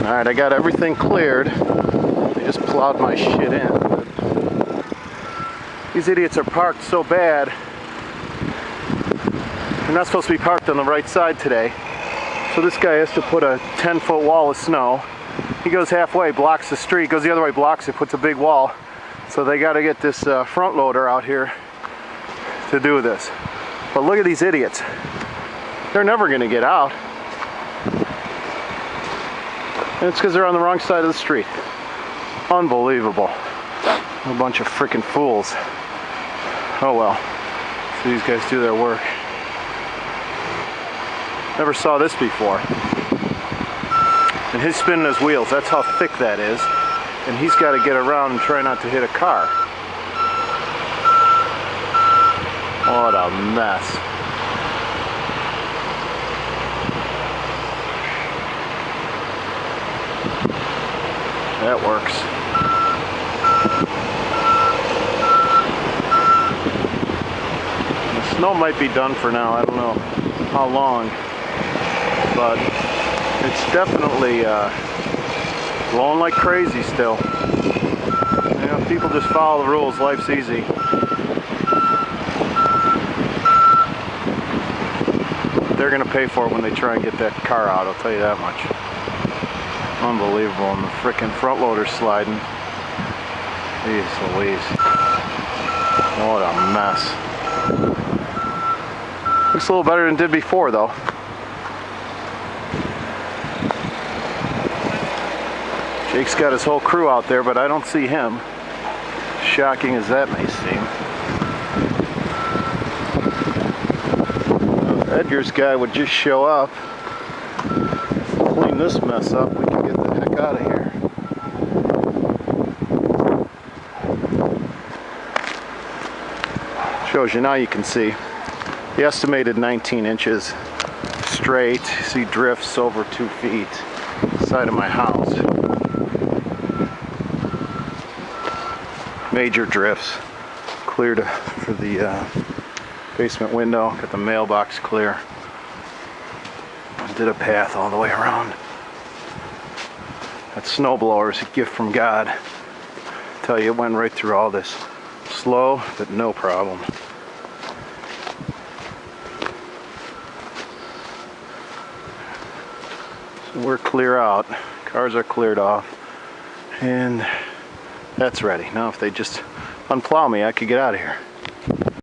Alright, I got everything cleared. I just plowed my shit in. These idiots are parked so bad. They're not supposed to be parked on the right side today. So this guy has to put a 10-foot wall of snow. He goes halfway, blocks the street, goes the other way, blocks it, puts a big wall. So they got to get this front loader out here to do this. But look at these idiots. They're never going to get out. And it's because they're on the wrong side of the street. Unbelievable. A bunch of freaking fools. Oh well. So these guys do their work. Never saw this before. And he's spinning his wheels. That's how thick that is. And he's got to get around and try not to hit a car. What a mess. That works. The snow might be done for now. I don't know how long. But it's definitely blowing like crazy still. You know, people just follow the rules. Life's easy. They're going to pay for it when they try and get that car out, I'll tell you that much. Unbelievable. And the frickin' front loader sliding. Jeez Louise. What a mess. Looks a little better than it did before though. Jake's got his whole crew out there, but I don't see him. Shocking as that may seem. Edgar's guy would just show up, clean this mess up, we can get the heck out of here. Shows you, now you can see. He estimated 19 inches straight. You see drifts over 2 feet. Side of my house. Major drifts. Cleared for the basement window. Got the mailbox clear. Did a path all the way around. That snowblower is a gift from God. I tell you, it went right through all this. Slow, but no problem. So we're clear out. Cars are cleared off. And that's ready. Now if they just unplow me, I could get out of here.